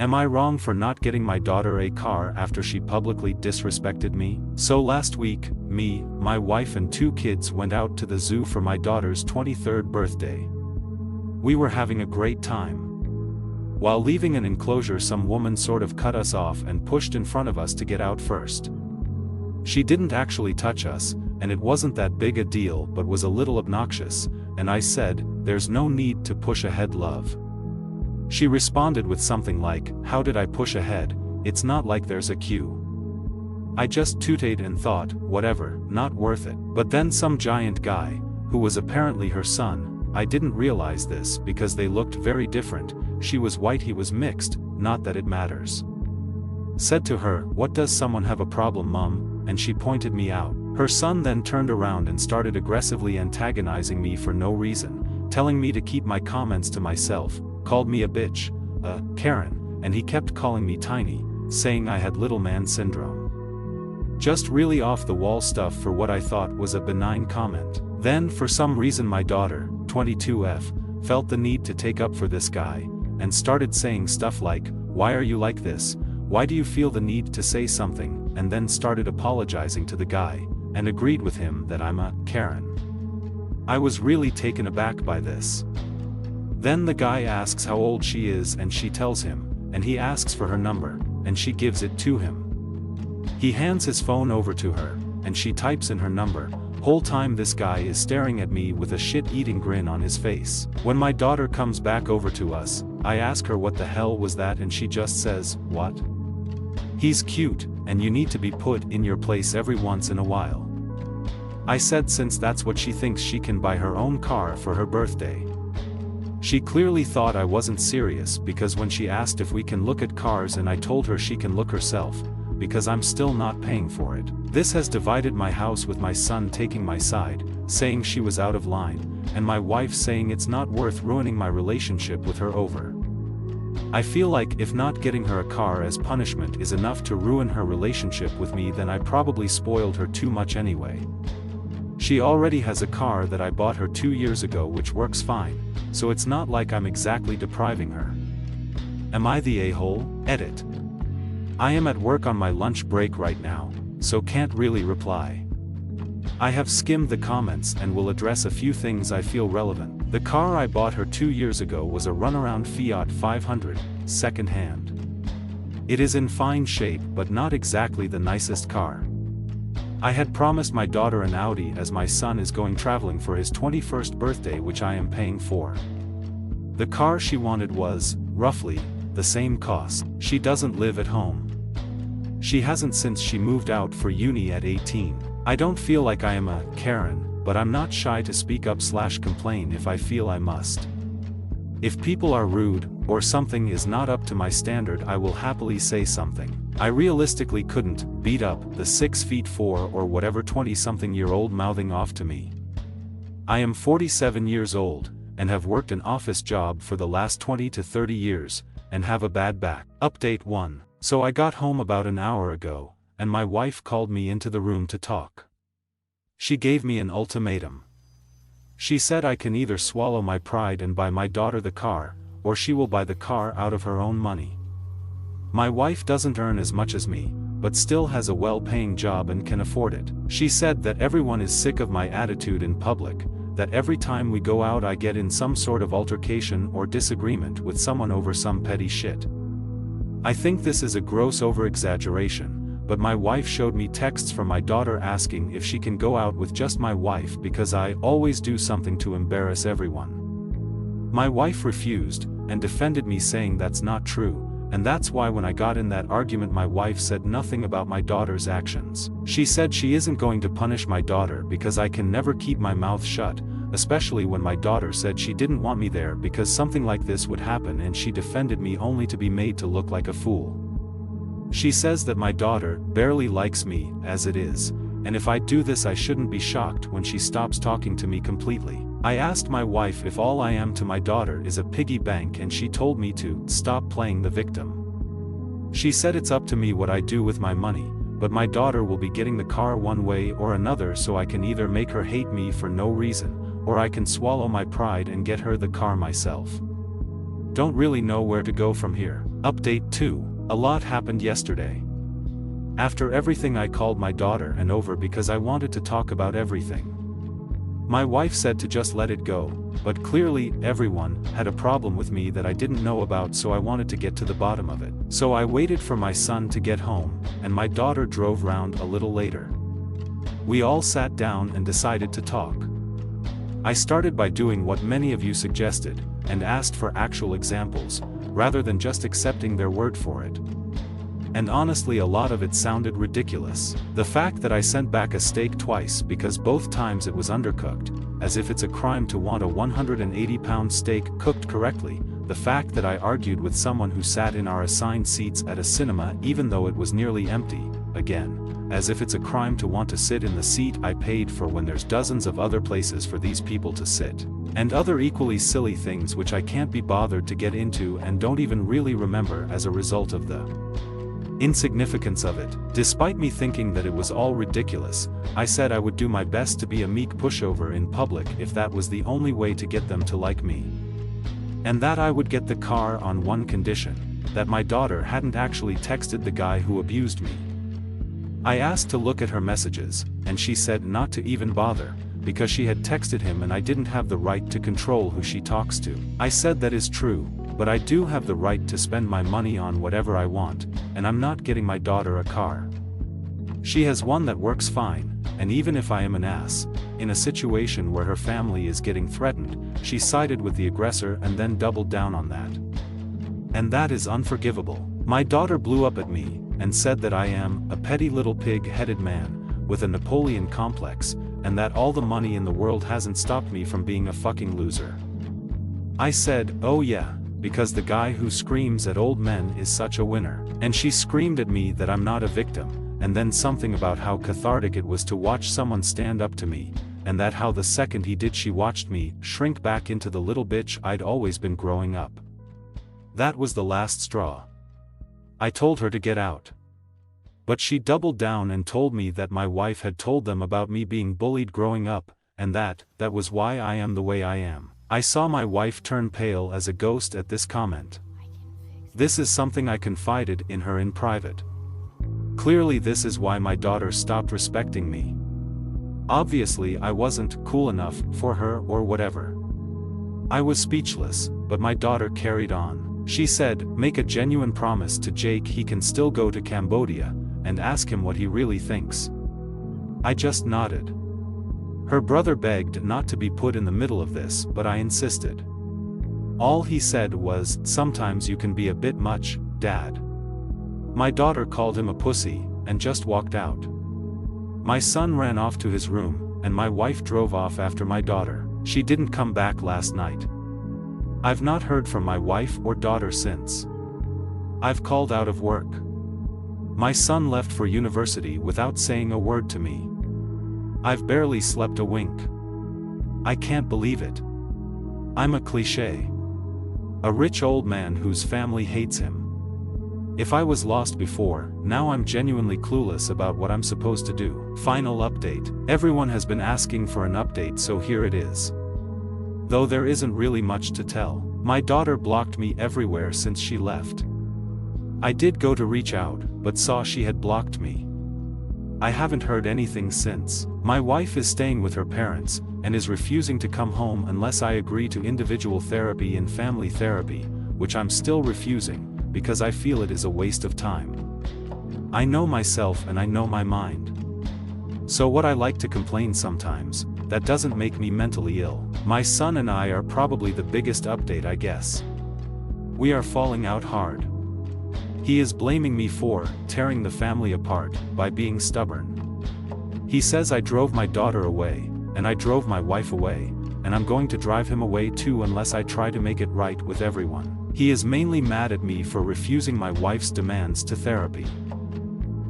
Am I wrong for not getting my daughter a car after she publicly disrespected me? So last week, me, my wife and 2 kids went out to the zoo for my daughter's 23rd birthday. We were having a great time. While leaving an enclosure, some woman sort of cut us off and pushed in front of us to get out first. She didn't actually touch us, and it wasn't that big a deal but was a little obnoxious, and I said, "There's no need to push ahead, love." She responded with something like, "How did I push ahead? It's not like there's a queue." I just tooted and thought, whatever, not worth it. But then some giant guy, who was apparently her son, I didn't realize this because they looked very different, she was white, he was mixed, not that it matters, said to her, "What, does someone have a problem, Mom?" And she pointed me out. Her son then turned around and started aggressively antagonizing me for no reason, telling me to keep my comments to myself, called me a bitch, a Karen, and he kept calling me tiny, saying I had little man syndrome. Just really off-the-wall stuff for what I thought was a benign comment. Then for some reason my daughter, 22F, felt the need to take up for this guy, and started saying stuff like, "Why are you like this? Why do you feel the need to say something?" and then started apologizing to the guy, and agreed with him that I'm a Karen. I was really taken aback by this. Then the guy asks how old she is and she tells him, and he asks for her number, and she gives it to him. He hands his phone over to her, and she types in her number. Whole time this guy is staring at me with a shit-eating grin on his face. When my daughter comes back over to us, I ask her what the hell was that, and she just says, "What? He's cute, and you need to be put in your place every once in a while." I said since that's what she thinks, she can buy her own car for her birthday. She clearly thought I wasn't serious because when she asked if we can look at cars and I told her she can look herself, because I'm still not paying for it. This has divided my house, with my son taking my side, saying she was out of line, and my wife saying it's not worth ruining my relationship with her over. I feel like if not getting her a car as punishment is enough to ruin her relationship with me, then I probably spoiled her too much anyway. She already has a car that I bought her 2 years ago which works fine, so it's not like I'm exactly depriving her. Am I the a-hole? Edit. I am at work on my lunch break right now, so can't really reply. I have skimmed the comments and will address a few things I feel relevant. The car I bought her 2 years ago was a runaround Fiat 500, second-hand. It is in fine shape but not exactly the nicest car. I had promised my daughter an Audi as my son is going traveling for his 21st birthday, which I am paying for. The car she wanted was, roughly, the same cost. She doesn't live at home. She hasn't since she moved out for uni at 18. I don't feel like I am a Karen, but I'm not shy to speak up/complain if I feel I must. If people are rude, or something is not up to my standard, I will happily say something. I realistically couldn't beat up the 6'4" or whatever 20-something-year-old mouthing off to me. I am 47 years old, and have worked an office job for the last 20 to 30 years, and have a bad back. Update 1. So I got home about an hour ago, and my wife called me into the room to talk. She gave me an ultimatum. She said I can either swallow my pride and buy my daughter the car, or she will buy the car out of her own money. My wife doesn't earn as much as me, but still has a well-paying job and can afford it. She said that everyone is sick of my attitude in public, that every time we go out I get in some sort of altercation or disagreement with someone over some petty shit. I think this is a gross over-exaggeration, but my wife showed me texts from my daughter asking if she can go out with just my wife because I always do something to embarrass everyone. My wife refused, and defended me saying that's not true, and that's why when I got in that argument my wife said nothing about my daughter's actions. She said she isn't going to punish my daughter because I can never keep my mouth shut, especially when my daughter said she didn't want me there because something like this would happen, and she defended me only to be made to look like a fool. She says that my daughter barely likes me as it is, and if I do this I shouldn't be shocked when she stops talking to me completely. I asked my wife if all I am to my daughter is a piggy bank, and she told me to stop playing the victim. She said it's up to me what I do with my money, but my daughter will be getting the car one way or another, so I can either make her hate me for no reason, or I can swallow my pride and get her the car myself. Don't really know where to go from here. Update 2. A lot happened yesterday. After everything, I called my daughter and over because I wanted to talk about everything. My wife said to just let it go, but clearly, everyone had a problem with me that I didn't know about, so I wanted to get to the bottom of it. So I waited for my son to get home, and my daughter drove round a little later. We all sat down and decided to talk. I started by doing what many of you suggested, and asked for actual examples, rather than just accepting their word for it. And honestly, a lot of it sounded ridiculous. The fact that I sent back a steak twice because both times it was undercooked, as if it's a crime to want a 180-pound steak cooked correctly. The fact that I argued with someone who sat in our assigned seats at a cinema even though it was nearly empty, again, as if it's a crime to want to sit in the seat I paid for when there's dozens of other places for these people to sit. And other equally silly things which I can't be bothered to get into and don't even really remember as a result of the insignificance of it. Despite me thinking that it was all ridiculous, I said I would do my best to be a meek pushover in public if that was the only way to get them to like me. And that I would get the car on one condition: that my daughter hadn't actually texted the guy who abused me. I asked to look at her messages, and she said not to even bother, because she had texted him and I didn't have the right to control who she talks to. I said that is true, but I do have the right to spend my money on whatever I want, and I'm not getting my daughter a car. She has one that works fine, and even if I am an ass, in a situation where her family is getting threatened, she sided with the aggressor and then doubled down on that. And that is unforgivable. My daughter blew up at me, and said that I am a petty little pig-headed man, with a Napoleon complex, and that all the money in the world hasn't stopped me from being a fucking loser. I said, oh yeah, because the guy who screams at old men is such a winner. And she screamed at me that I'm not a victim, and then something about how cathartic it was to watch someone stand up to me, and that how the second he did she watched me shrink back into the little bitch I'd always been growing up. That was the last straw. I told her to get out. But she doubled down and told me that my wife had told them about me being bullied growing up, and that was why I am the way I am. I saw my wife turn pale as a ghost at this comment. This is something I confided in her in private. Clearly this is why my daughter stopped respecting me. Obviously I wasn't cool enough for her or whatever. I was speechless, but my daughter carried on. She said, make a genuine promise to Jake he can still go to Cambodia, and ask him what he really thinks. I just nodded. Her brother begged not to be put in the middle of this, but I insisted. All he said was, sometimes you can be a bit much, Dad. My daughter called him a pussy, and just walked out. My son ran off to his room, and my wife drove off after my daughter. She didn't come back last night. I've not heard from my wife or daughter since. I've called out of work. My son left for university without saying a word to me. I've barely slept a wink. I can't believe it. I'm a cliché. A rich old man whose family hates him. If I was lost before, now I'm genuinely clueless about what I'm supposed to do. Final update. Everyone has been asking for an update, so here it is. Though there isn't really much to tell. My daughter blocked me everywhere since she left. I did go to reach out, but saw she had blocked me. I haven't heard anything since. My wife is staying with her parents, and is refusing to come home unless I agree to individual therapy and family therapy, which I'm still refusing, because I feel it is a waste of time. I know myself and I know my mind. So what I like to complain sometimes, that doesn't make me mentally ill. My son and I are probably the biggest update, I guess. We are falling out hard. He is blaming me for tearing the family apart by being stubborn. He says I drove my daughter away, and I drove my wife away, and I'm going to drive him away too unless I try to make it right with everyone. He is mainly mad at me for refusing my wife's demands to therapy.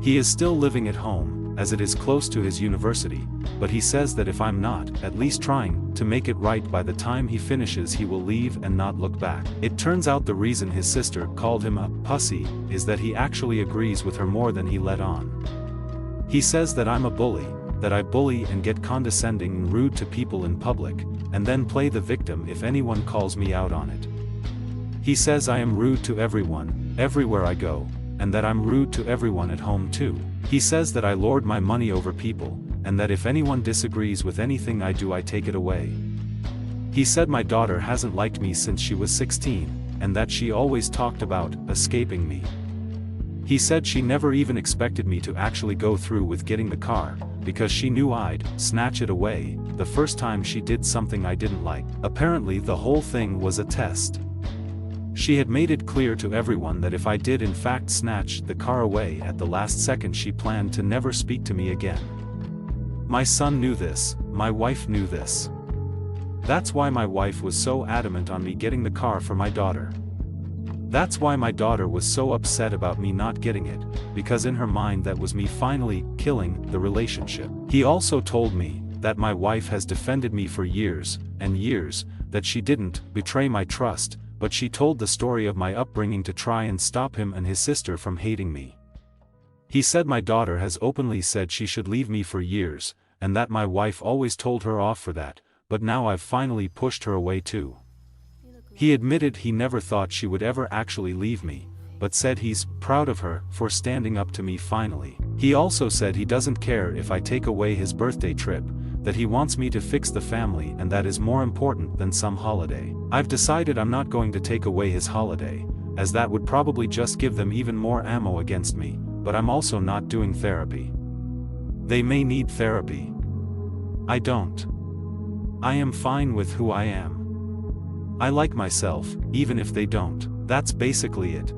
He is still living at home, as it is close to his university, but he says that if I'm not at least trying to make it right by the time he finishes he will leave and not look back. It turns out the reason his sister called him a pussy is that he actually agrees with her more than he let on. He says that I'm a bully, that I bully and get condescending and rude to people in public, and then play the victim if anyone calls me out on it. He says I am rude to everyone everywhere I go, and that I'm rude to everyone at home too. He says that I lord my money over people, and that if anyone disagrees with anything I do I take it away. He said my daughter hasn't liked me since she was 16, and that she always talked about escaping me. He said she never even expected me to actually go through with getting the car, because she knew I'd snatch it away the first time she did something I didn't like. Apparently the whole thing was a test. She had made it clear to everyone that if I did in fact snatch the car away at the last second, she planned to never speak to me again. My son knew this, my wife knew this. That's why my wife was so adamant on me getting the car for my daughter. That's why my daughter was so upset about me not getting it, because in her mind that was me finally killing the relationship. He also told me that my wife has defended me for years and years, that she didn't betray my trust, but she told the story of my upbringing to try and stop him and his sister from hating me. He said my daughter has openly said she should leave me for years, and that my wife always told her off for that, but now I've finally pushed her away too. He admitted he never thought she would ever actually leave me, but said he's proud of her for standing up to me finally. He also said he doesn't care if I take away his birthday trip, that he wants me to fix the family, and that is more important than some holiday. I've decided I'm not going to take away his holiday, as that would probably just give them even more ammo against me, but I'm also not doing therapy. They may need therapy. I don't. I am fine with who I am. I like myself, even if they don't. That's basically it.